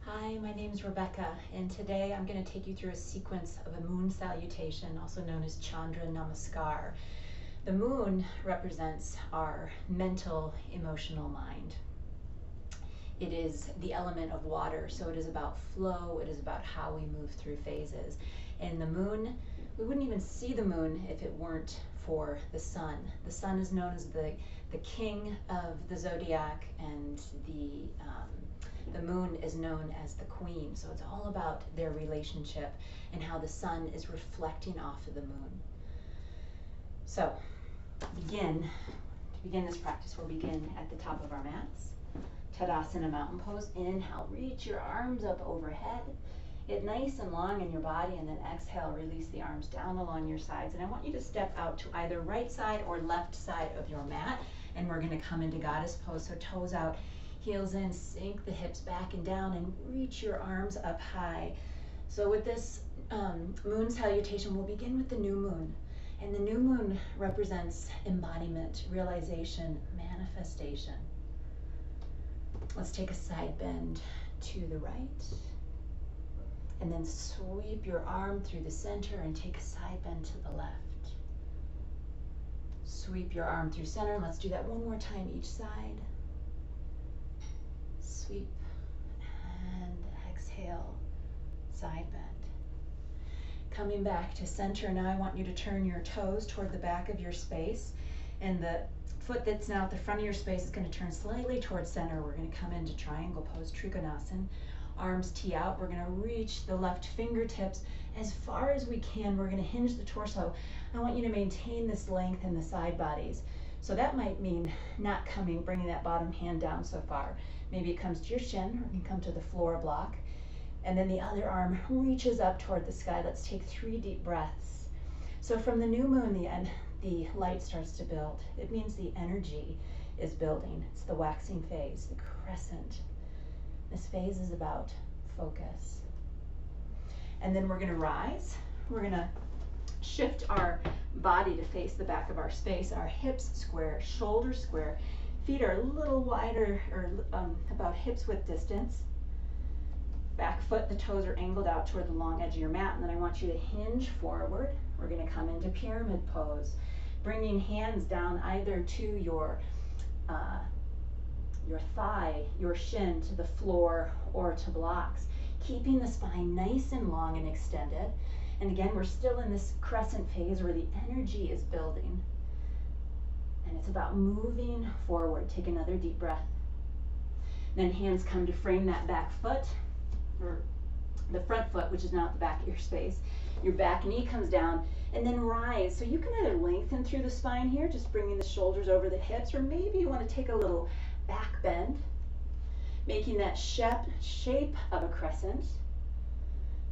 Hi, my name is Rebecca, and today I'm going to take you through a sequence of a moon salutation, also known as Chandra Namaskar. The moon represents our mental, emotional mind. It is the element of water, so it is about flow, it is about how we move through phases. And the moon, we wouldn't even see the moon if it weren't for the sun. The sun is known as the king of the zodiac, and the moon is known as the queen. So it's all about their relationship and how the sun is reflecting off of the moon. So to begin this practice, we'll begin at the top of our mats. Tadasana mountain pose. Inhale, reach your arms up overhead. Get nice and long in your body, and then exhale, release the arms down along your sides. And I want you to step out to either right side or left side of your mat, and we're going to come into goddess pose. So toes out, heels in, sink the hips back and down, and reach your arms up high. So with this moon salutation, we'll begin with the new moon. And the new moon represents embodiment, realization, manifestation. Let's take a side bend to the right. And then sweep your arm through the center and take a side bend to the left. Sweep your arm through center. Let's do that one more time each side. Sweep and exhale, side bend. Coming back to center, now I want you to turn your toes toward the back of your space, and the foot that's now at the front of your space is going to turn slightly towards center. We're going to come into triangle pose, Trikonasana. Arms tee out. We're going to reach the left fingertips as far as we can. We're going to hinge the torso. I want you to maintain this length in the side bodies. So that might mean not bringing that bottom hand down so far. Maybe it comes to your shin, or you can come to the floor block. And then the other arm reaches up toward the sky. Let's take 3 deep breaths. So from the new moon, the light starts to build. It means the energy is building. It's the waxing phase, the crescent. This phase is about focus. And then we're going to rise. We're going to shift our body to face the back of our space. Our hips square, shoulders square. Feet are a little wider, or about hips width distance. Back foot, the toes are angled out toward the long edge of your mat. And then I want you to hinge forward. We're going to come into pyramid pose, bringing hands down either to your thigh, your shin, to the floor, or to blocks, keeping the spine nice and long and extended. And again, we're still in this crescent phase where the energy is building. And it's about moving forward. Take another deep breath. Then hands come to frame that back foot, or the front foot, which is now at the back of your space. Your back knee comes down, and then rise. So you can either lengthen through the spine here, just bringing the shoulders over the hips, or maybe you want to take a little back bend, making that shape of a crescent.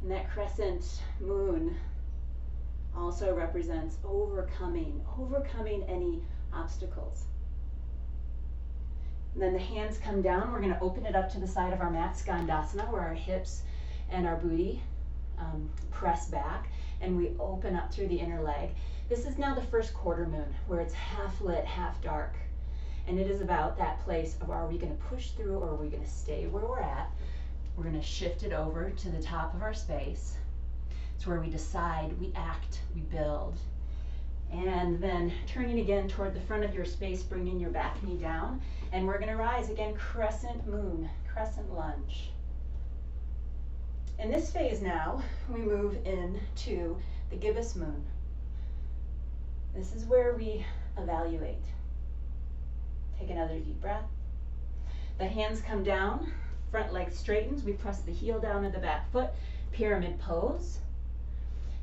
And that crescent moon also represents overcoming any obstacles. And then the hands come down. We're going to open it up to the side of our mat, Skandasana, where our hips and our booty press back, and we open up through the inner leg. This is now the first quarter moon, where it's half lit, half dark. And it is about that place of, are we going to push through, or are we going to stay where we're at? We're going to shift it over to the top of our space. It's where we decide, we act, we build. And then turning again toward the front of your space, bringing your back knee down. And we're going to rise again, crescent moon, crescent lunge. In this phase now, we move into the gibbous moon. This is where we evaluate. Take another deep breath. The hands come down, front leg straightens. We press the heel down to the back foot, pyramid pose.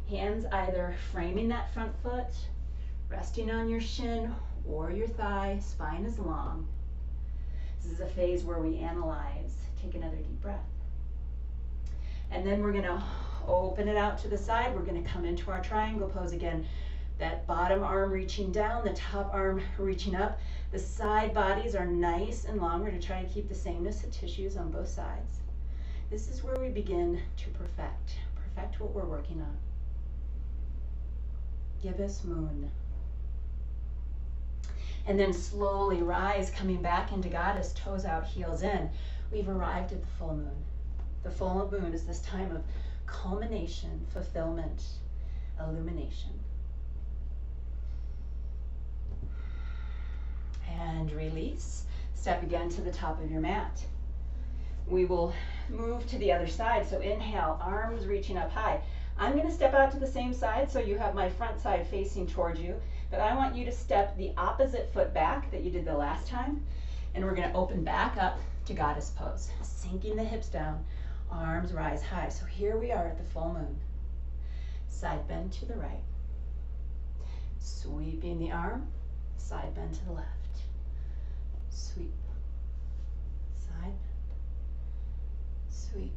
Hands either framing that front foot, resting on your shin or your thigh, spine is long. This is a phase where we analyze. Take another deep breath. And then we're going to open it out to the side. We're going to come into our triangle pose again. That bottom arm reaching down, the top arm reaching up. The side bodies are nice and long. We're going to try to keep the sameness of tissues on both sides. This is where we begin to perfect what we're working on. Gibbous moon. And then slowly rise, coming back into goddess, toes out, heels in. We've arrived at the full moon. The full moon is this time of culmination, fulfillment, illumination. And release. Step again to the top of your mat. We will move to the other side. So inhale, arms reaching up high. I'm going to step out to the same side, so you have my front side facing towards you, but I want you to step the opposite foot back that you did the last time, and we're going to open back up to goddess pose, sinking the hips down, arms rise high. So here we are at the full moon. Side bend to the right, sweeping the arm, side bend to the left, sweep, side bend, sweep,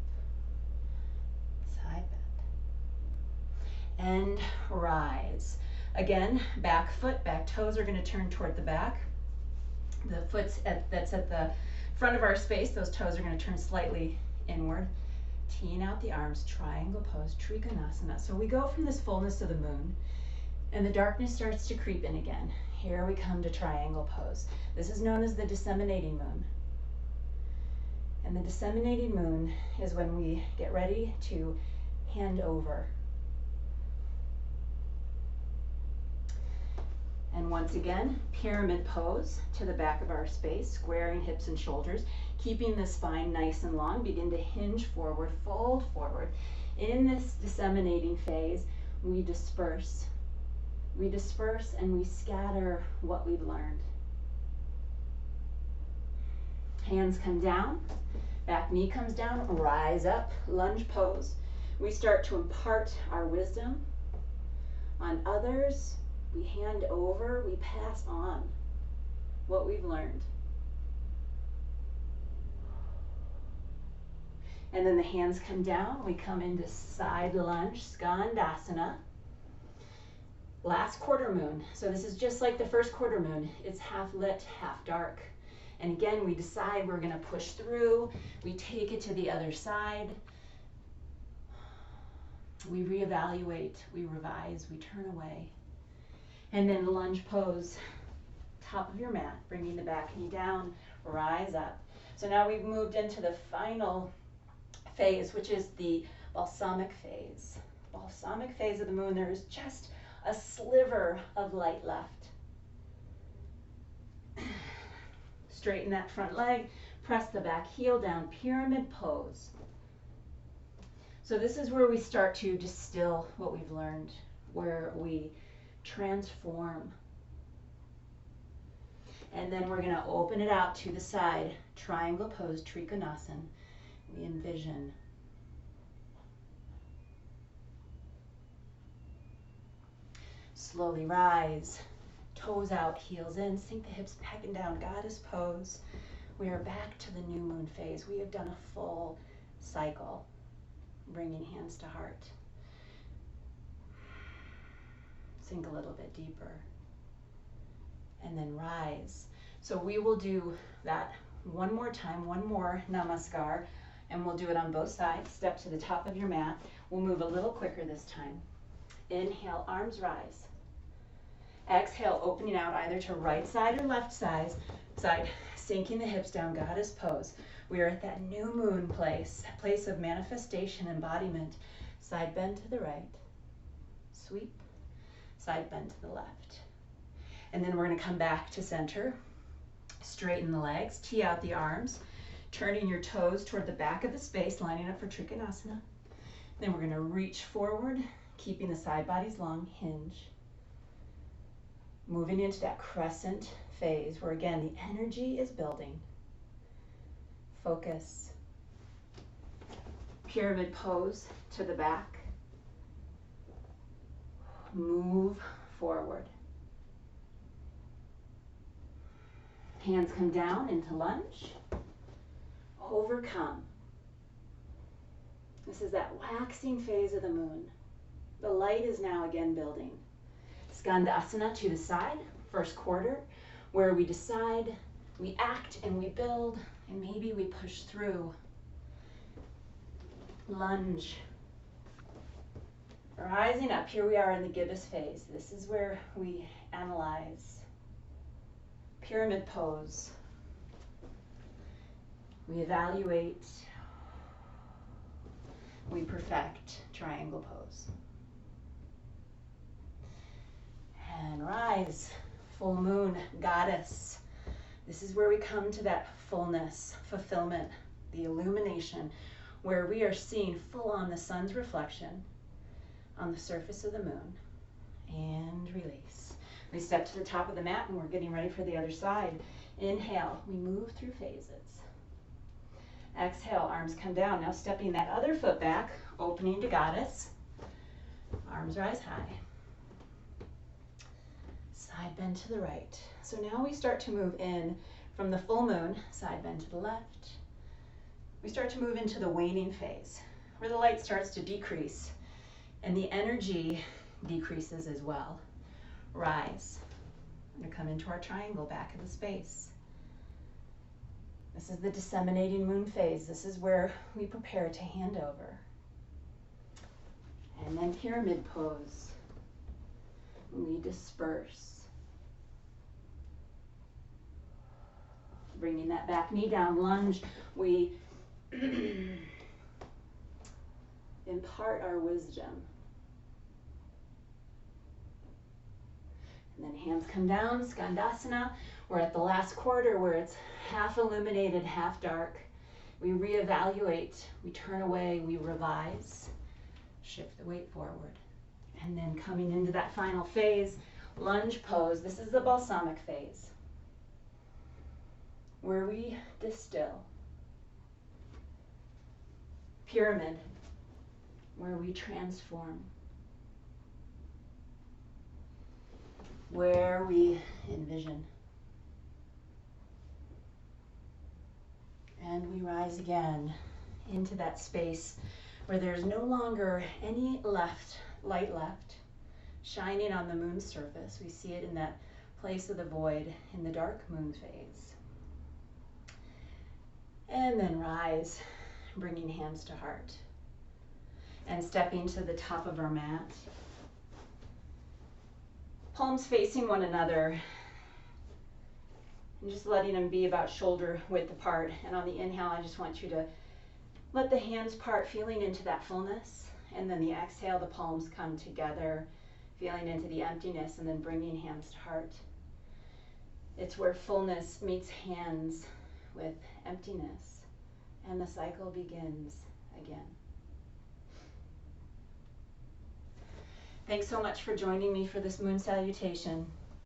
side bend, and rise. Again, back foot, back toes are going to turn toward the back. The foot's that's at the front of our space, those toes are going to turn slightly inward. Teeing out the arms, triangle pose, Trikonasana. So we go from this fullness of the moon, and the darkness starts to creep in again. Here we come to triangle pose. This is known as the disseminating moon. And the disseminating moon is when we get ready to hand over. And once again, pyramid pose to the back of our space, squaring hips and shoulders, keeping the spine nice and long. Begin to hinge forward, fold forward. In this disseminating phase, we disperse. We disperse and we scatter what we've learned. Hands come down, back knee comes down, rise up, lunge pose. We start to impart our wisdom on others. We hand over, we pass on what we've learned. And then the hands come down, we come into side lunge, Skandasana. Last quarter moon, so this is just like the first quarter moon. It's half lit, half dark. And again, we decide we're gonna push through, we take it to the other side. We reevaluate, we revise, we turn away. And then lunge pose, top of your mat, bringing the back knee down, rise up. So now we've moved into the final phase, which is the balsamic phase. Balsamic phase of the moon, there is just a sliver of light left. Straighten that front leg, press the back heel down, pyramid pose. So this is where we start to distill what we've learned, where we transform. And then we're going to open it out to the side, triangle pose, Trikonasana. We envision. Slowly rise, toes out, heels in, sink the hips back and down, goddess pose. We are back to the new moon phase. We have done a full cycle, bringing hands to heart. Sink a little bit deeper, and then rise. So we will do that one more time, one more Namaskar, and we'll do it on both sides. Step to the top of your mat. We'll move a little quicker this time. Inhale, arms rise. Exhale, opening out either to right side or left side, sinking the hips down, goddess pose. We are at that new moon place, that place of manifestation, embodiment. Side bend to the right, sweep. Side bend to the left. And then we're going to come back to center, straighten the legs, tee out the arms, turning your toes toward the back of the space, lining up for Trikonasana. Then we're going to reach forward, keeping the side bodies long, hinge. Moving into that crescent phase where again the energy is building. Focus. Pyramid pose to the back. Move forward. Hands come down into lunge. Overcome. This is that waxing phase of the moon. The light is now again building. Skandasana to the side, first quarter, where we decide, we act and we build, and maybe we push through. Lunge. Rising up, here we are in the gibbous phase. This is where we analyze. Pyramid pose. We evaluate. we perfect triangle pose. And rise, full moon, goddess. This is where we come to that fullness, fulfillment, the illumination, where we are seeing full on the sun's reflection on the surface of the moon. And release. We step to the top of the mat and we're getting ready for the other side. Inhale, we move through phases. Exhale, arms come down. Now stepping that other foot back, opening to goddess. Arms rise high. Side bend to the right. So now we start to move in from the full moon, side bend to the left. We start to move into the waning phase, where the light starts to decrease and the energy decreases as well. Rise. We're going to come into our triangle back in the space. This is the disseminating moon phase. This is where we prepare to hand over. And then pyramid pose. We disperse. Bringing that back knee down, lunge. We impart our wisdom. And then hands come down, Skandasana. We're at the last quarter where it's half illuminated, half dark. We reevaluate, we turn away, we revise, shift the weight forward. And then coming into that final phase, lunge pose. This is the balsamic phase, where we distill. Pyramid, where we transform. Where we envision. And we rise again into that space where there's no longer any light left, shining on the moon's surface. We see it in that place of the void in the dark moon phase. And then rise, bringing hands to heart. And stepping to the top of our mat. Palms facing one another. And just letting them be about shoulder width apart. And on the inhale, I just want you to let the hands part, feeling into that fullness. And then the exhale, the palms come together, feeling into the emptiness, and then bringing hands to heart. It's where fullness meets hands with emptiness, and the cycle begins again. Thanks so much for joining me for this moon salutation.